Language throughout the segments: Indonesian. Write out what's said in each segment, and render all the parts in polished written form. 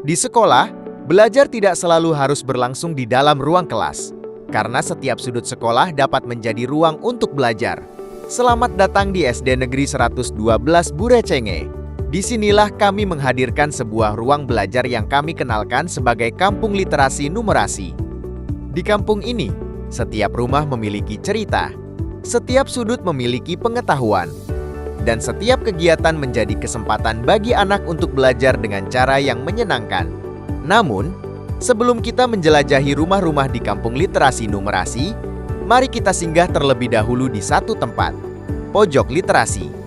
Di sekolah, belajar tidak selalu harus berlangsung di dalam ruang kelas, karena setiap sudut sekolah dapat menjadi ruang untuk belajar. Selamat datang di SD Negeri 112 Burecenge. Disinilah kami menghadirkan sebuah ruang belajar yang kami kenalkan sebagai Kampung Literasi Numerasi. Di kampung ini, setiap rumah memiliki cerita, setiap sudut memiliki pengetahuan, dan setiap kegiatan menjadi kesempatan bagi anak untuk belajar dengan cara yang menyenangkan. Namun, sebelum kita menjelajahi rumah-rumah di Kampung Literasi Numerasi, mari kita singgah terlebih dahulu di satu tempat, Pojok Literasi.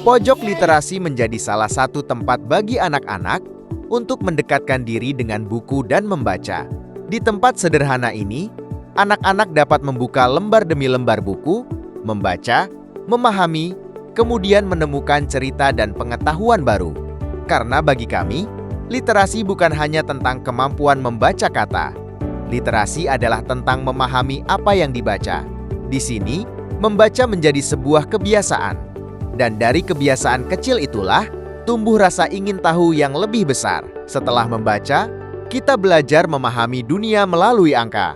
Pojok literasi menjadi salah satu tempat bagi anak-anak untuk mendekatkan diri dengan buku dan membaca. Di tempat sederhana ini, anak-anak dapat membuka lembar demi lembar buku, membaca, memahami, kemudian menemukan cerita dan pengetahuan baru. Karena bagi kami, literasi bukan hanya tentang kemampuan membaca kata. Literasi adalah tentang memahami apa yang dibaca. Di sini, membaca menjadi sebuah kebiasaan. Dan dari kebiasaan kecil itulah, tumbuh rasa ingin tahu yang lebih besar. Setelah membaca, kita belajar memahami dunia melalui angka.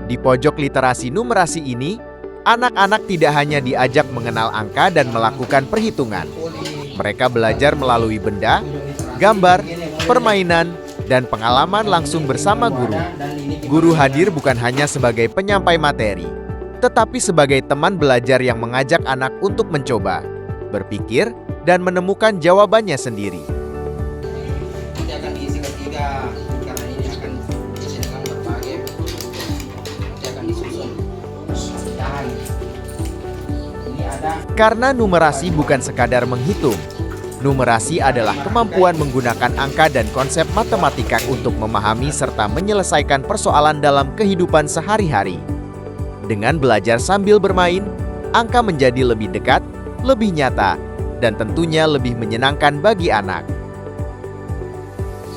Di pojok literasi numerasi ini, anak-anak tidak hanya diajak mengenal angka dan melakukan perhitungan. Mereka belajar melalui benda, gambar, permainan, dan pengalaman langsung bersama guru. Guru hadir bukan hanya sebagai penyampai materi, tetapi sebagai teman belajar yang mengajak anak untuk mencoba, berpikir, dan menemukan jawabannya sendiri. Nanti akan diisi ketiga, karena ini akan diisi dengan berbagai, nanti akan disusun. Dan ini ada. Karena numerasi bukan sekadar menghitung. Numerasi adalah kemampuan menggunakan angka dan konsep matematika untuk memahami serta menyelesaikan persoalan dalam kehidupan sehari-hari. Dengan belajar sambil bermain, angka menjadi lebih dekat, lebih nyata, dan tentunya lebih menyenangkan bagi anak.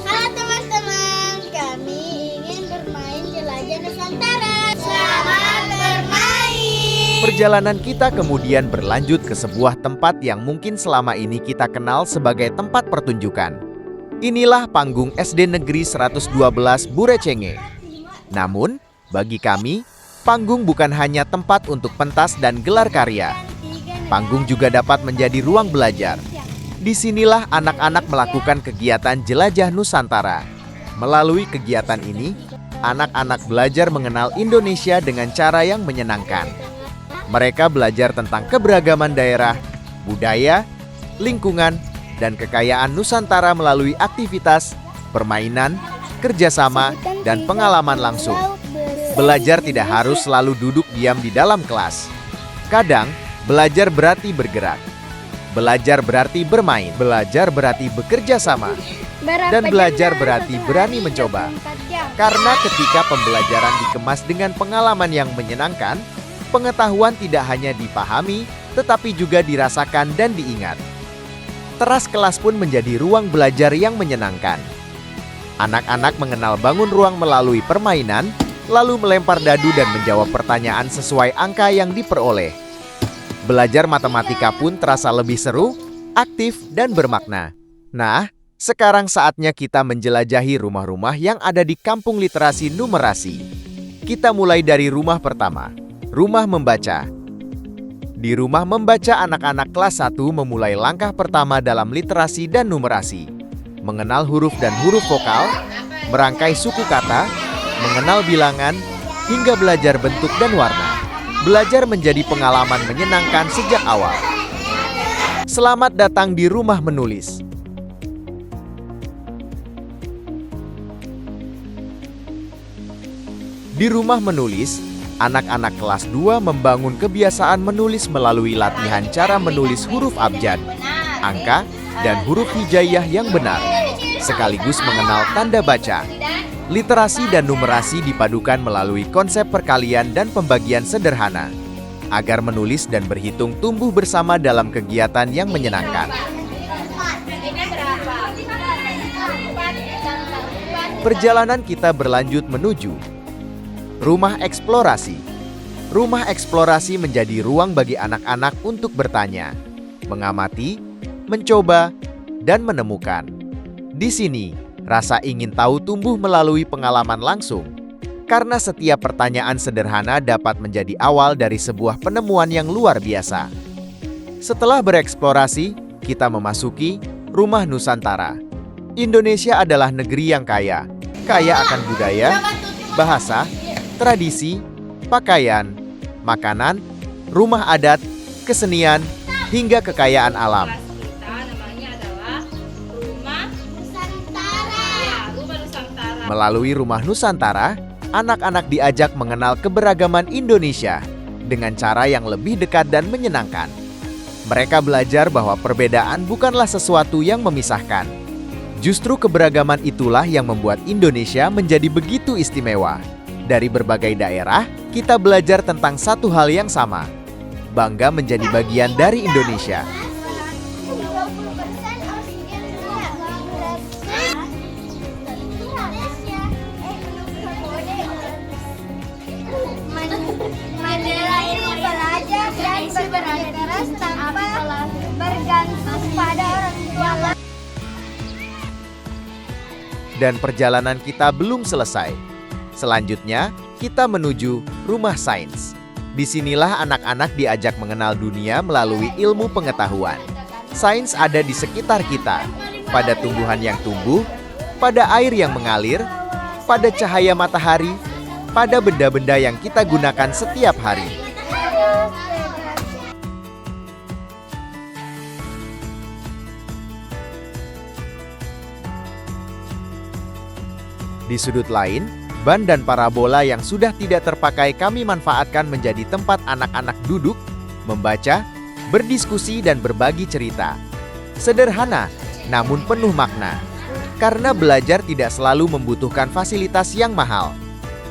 Halo teman-teman, kami ingin bermain jelajah Nusantara. Selamat bermain! Perjalanan kita kemudian berlanjut ke sebuah tempat yang mungkin selama ini kita kenal sebagai tempat pertunjukan. Inilah panggung SD Negeri 112 Burecenge. Namun, bagi kami, panggung bukan hanya tempat untuk pentas dan gelar karya. Panggung juga dapat menjadi ruang belajar. Disinilah anak-anak melakukan kegiatan jelajah Nusantara. Melalui kegiatan ini, anak-anak belajar mengenal Indonesia dengan cara yang menyenangkan. Mereka belajar tentang keberagaman daerah, budaya, lingkungan, dan kekayaan Nusantara melalui aktivitas, permainan, kerjasama, dan pengalaman langsung. Belajar tidak harus selalu duduk diam di dalam kelas. Kadang, belajar berarti bergerak. Belajar berarti bermain. Belajar berarti bekerja sama. Dan belajar berarti berani mencoba. Karena ketika pembelajaran dikemas dengan pengalaman yang menyenangkan, pengetahuan tidak hanya dipahami, tetapi juga dirasakan dan diingat. Teras kelas pun menjadi ruang belajar yang menyenangkan. Anak-anak mengenal bangun ruang melalui permainan, lalu melempar dadu dan menjawab pertanyaan sesuai angka yang diperoleh. Belajar matematika pun terasa lebih seru, aktif, dan bermakna. Nah, sekarang saatnya kita menjelajahi rumah-rumah yang ada di Kampung Literasi Numerasi. Kita mulai dari rumah pertama, rumah membaca. Di rumah membaca, anak-anak kelas 1 memulai langkah pertama dalam literasi dan numerasi. Mengenal huruf dan huruf vokal, merangkai suku kata, mengenal bilangan, hingga belajar bentuk dan warna. Belajar menjadi pengalaman menyenangkan sejak awal. Selamat datang di rumah menulis. Di rumah menulis, anak-anak kelas 2 membangun kebiasaan menulis melalui latihan cara menulis huruf abjad, angka, dan huruf hijaiyah yang benar, sekaligus mengenal tanda baca. Literasi dan numerasi dipadukan melalui konsep perkalian dan pembagian sederhana, agar menulis dan berhitung tumbuh bersama dalam kegiatan yang menyenangkan. Perjalanan kita berlanjut menuju rumah eksplorasi. Rumah eksplorasi menjadi ruang bagi anak-anak untuk bertanya, mengamati, mencoba, dan menemukan. Di sini, rasa ingin tahu tumbuh melalui pengalaman langsung, karena setiap pertanyaan sederhana dapat menjadi awal dari sebuah penemuan yang luar biasa. Setelah bereksplorasi, kita memasuki Rumah Nusantara. Indonesia adalah negeri yang kaya akan budaya, bahasa, tradisi, pakaian, makanan, rumah adat, kesenian, hingga kekayaan alam. Kita namanya adalah Rumah Nusantara. Rumah Nusantara. Melalui Rumah Nusantara, anak-anak diajak mengenal keberagaman Indonesia dengan cara yang lebih dekat dan menyenangkan. Mereka belajar bahwa perbedaan bukanlah sesuatu yang memisahkan. Justru keberagaman itulah yang membuat Indonesia menjadi begitu istimewa. Dari berbagai daerah, kita belajar tentang satu hal yang sama, bangga menjadi bagian dari Indonesia. 20% oksigen dunia. Indonesia. Mandela ini belajar dan bekerja keras tanpa bergantung pada orang tua. Dan perjalanan kita belum selesai. Selanjutnya, kita menuju Rumah Sains. Disinilah anak-anak diajak mengenal dunia melalui ilmu pengetahuan. Sains ada di sekitar kita, pada tumbuhan yang tumbuh, pada air yang mengalir, pada cahaya matahari, pada benda-benda yang kita gunakan setiap hari. Di sudut lain, ban dan parabola yang sudah tidak terpakai kami manfaatkan menjadi tempat anak-anak duduk, membaca, berdiskusi, dan berbagi cerita. Sederhana, namun penuh makna. Karena belajar tidak selalu membutuhkan fasilitas yang mahal.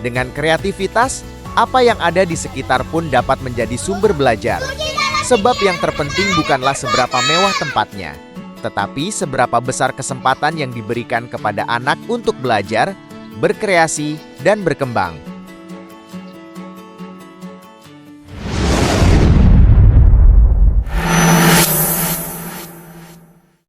Dengan kreativitas, apa yang ada di sekitar pun dapat menjadi sumber belajar. Sebab yang terpenting bukanlah seberapa mewah tempatnya, tetapi seberapa besar kesempatan yang diberikan kepada anak untuk belajar, berkreasi, dan berkembang.